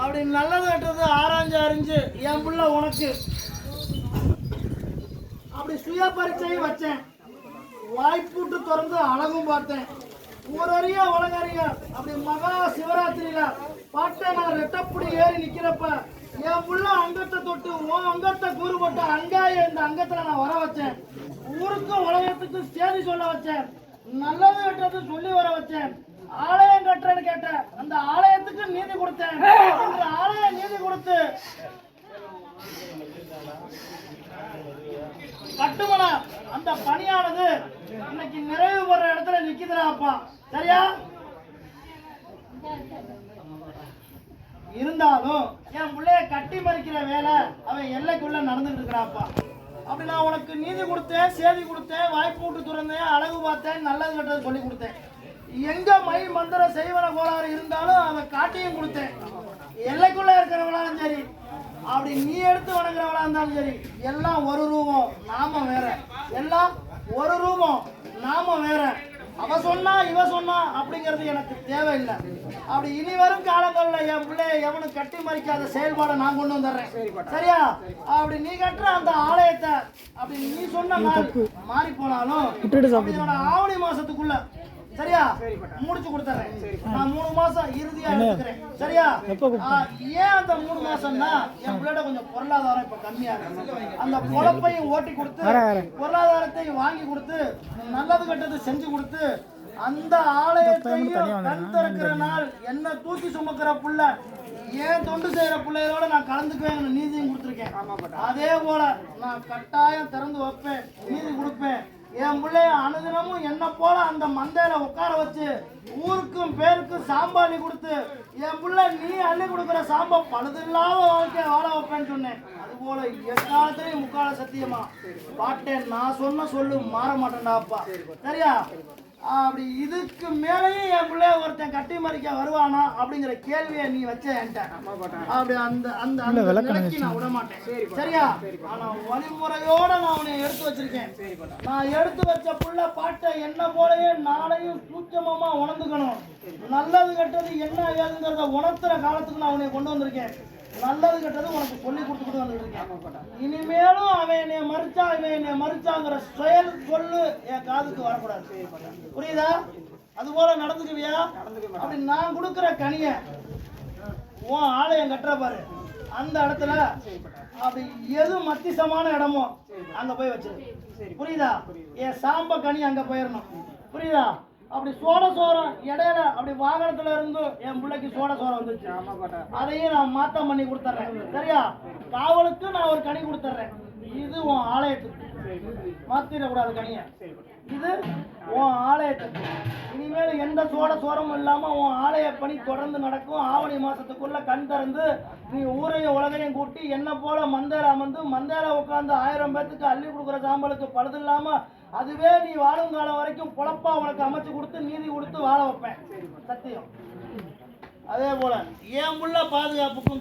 அப்படி நல்லது கட்டுறது ஆராய்ஞ்சு அறிஞ்சு என் பிள்ளை உனக்கு அப்படி சுய பரீட்சையும் வச்சேன். வாய்ப்பூட்டு திறந்து அழகும் பார்த்தேன். ஊரறிய உலகறிய அப்படி மகா சிவராத்திரியில பாட்டை நான் ரெட்டப்படி ஏறி நிக்கிறப்ப என் புள்ள அங்கத்தை தொட்டு உன் அங்கத்தை கூறுபட்ட அங்காய இந்த அங்கத்துல நான் வர வச்சேன். ஊருக்கும் உலகத்துக்கும் சேதி சொல்ல வச்சேன். நல்லது கட்டுறது சொல்லி வர வச்சேன். ஆலயம் கட்டுறேன்னு கேட்டேன். அந்த ஆலயத்துக்கு நீதி கொடுத்தேன். ஆலயம் நீதி கொடுத்து கட்டுமன அந்த பணியானது இன்னைக்கு நிறைவு பெற இடத்துல நிக்குதுடாப்பா. சரியா? இருந்தாலும் என் பிள்ளைய கட்டி மறிக்கிற வேலை அவன் எல்லைக்குள்ள நடந்துட்டு இருக்கிறாப்பா. அப்படி நான் உனக்கு நீதி கொடுத்தேன், சேதி கொடுத்தேன், வாய்ப்பு விட்டு துறந்தேன், அழகு பார்த்தேன், நல்லது கட்டது சொல்லி கொடுத்தேன். எங்க மை மந்திர செய்வன கோளாறு இருந்தாலும் அதை காட்டியும் கொடுத்தேன். எல்லைக்குள்ள இருக்கிறவளாலும் சரி, அப்படி நீ எடுத்து வணங்குறவளா இருந்தாலும் சரி, எல்லாம் ஒரு ரூபம் நாம வேற. எல்லாம் ஒரு ரூபம் நாம வேற. அவ சொன்னா இவ சொன்னா அப்படிங்கிறது எனக்கு தேவையில்லை. அப்படி இனி வரும் காலங்களில் என் பிள்ளைய எவனும் கட்டி மறிக்காத செயல்பாடை நான் கொண்டு வந்துடுறேன். சரியா? அப்படி நீ கட்டுற அந்த ஆலயத்தை அப்படி நீ சொன்ன நாள் மாறி போனாலும் என்னோட ஆவணி மாசத்துக்குள்ள சரியா முடிச்சு கொடுத்துறேன். நான் 3 மாசம் இறுதியா எடுத்துக்கிறேன். சரியா? ஏன் அந்த 3 மாசம்னா என் பிள்ளையோட கொஞ்சம் பொருளாதாரம் இப்ப கம்மியா இருக்கு. அந்த பொழப்பையும் ஓட்டி கொடுத்து பொருளாதாரத்தையும் வாங்கி கொடுத்து நல்லது கட்டது செஞ்சு கொடுத்து அந்த ஆலயத்தையும் கண் திறக்கிற நாள் என்ன தூக்கி சுமக்கிற புள்ள ஏன் தொண்டு செய்யற பிள்ளைகளோட நான் கலந்துக்குவேன் நீதியும் கொடுத்துருக்கேன். அதே போல நான் கட்டாயம் திறந்து வைப்பேன், நீதி கொடுப்பேன். என் பிள்ளைய அனுதினமும் என்ன போல அந்த மந்தையில உட்கார வச்சு ஊருக்கும் பேருக்கும் சாம்பாளி கொடுத்து என் பிள்ளை நீ அள்ளி கொடுக்குற சாம்பா பழுதில்லாத வாழ்க்கைய வாழ வைப்பேன்னு சொன்னேன். அது போல எக்காலத்திலையும் முக்கால சத்தியமா பாட்டேன். நான் சொன்ன சொல்லு மாற மாட்டேன்டாப்பா. சரியா? அப்படி இதுக்கு மேலேயும் என் பிள்ளைய ஒருத்தன் கட்டி மறிக்க வருவானா அப்படிங்கிற கேள்வியை நீ வச்ச என்கிட்ட. அப்படி அந்த அந்த நிலைக்கு நான் விட மாட்டேன். சரியா? ஆனா வழிமுறையோட நான் உன்னை எடுத்து வச்சிருக்கேன். நான் எடுத்து வச்ச புள்ள பாட்டை என்ன போலயே நாளையும் சூட்சமமா உணர்ந்துக்கணும். நல்லது கெட்டது என்ன ஏதுங்கிறத உணர்த்துற காலத்துக்கு நான் உன்னை கொண்டு வந்திருக்கேன். நல்லது கெட்டது உனக்கு சொல்லி கொடுத்துக்கிட்டு வந்துருக்கேன். இனிமேலும் அவன் என்னை மறுச்சா இவன் என்னை மறுச்சாங்கிற செயல் சொல்லு என் காதுக்கு வரக்கூடாது. புரியுதா? அது போல நடந்துக்குவியா? அப்படி நான் கொடுக்குற கனிய உன் ஆலயம் கட்டுற பாரு அந்த இடத்துல அப்படி எது மத்திசமான இடமோ அங்க போய் வச்சிரு. புரியுதா? என் சாம்ப கனி அங்க போயிடணும். புரியுதா? அப்படி சோட சோரம் இடையில அப்படி வாகனத்துல இருந்து என் பிள்ளைக்கு சோட சோரம் வந்துச்சு. அதையும் நான் மாத்தம் பண்ணி கொடுத்துட்றேன். சரியா? காவலுக்கு நான் ஒரு கனி கொடுத்துட்றேன். இது உன் ஆலயத்துக்கு மாத்திடக்கூடாது கனிய. இது உன் ஆலயத்துக்கு. இனிமேல் எந்த சோட சோரமும் இல்லாம உன் ஆலய பணி தொடர்ந்து நடக்கும். ஆவணி மாசத்துக்குள்ள கண் திறந்து நீ ஊரையும் உலகையும் கூட்டி என்ன போல மந்தையில அமர்ந்து மந்தையில உட்காந்து 1000 பேத்துக்கு அள்ளி கொடுக்குற சாம்பலுக்கு பழுது இல்லாம அதுவே நீ வாழும் காலம் வரைக்கும் பொழப்பா உனக்கு அமைச்சு கொடுத்து நீதி கொடுத்து வாழ வைப்பேன். சத்தியம். அதே போல என் புள்ள பாதுகாப்புக்கும்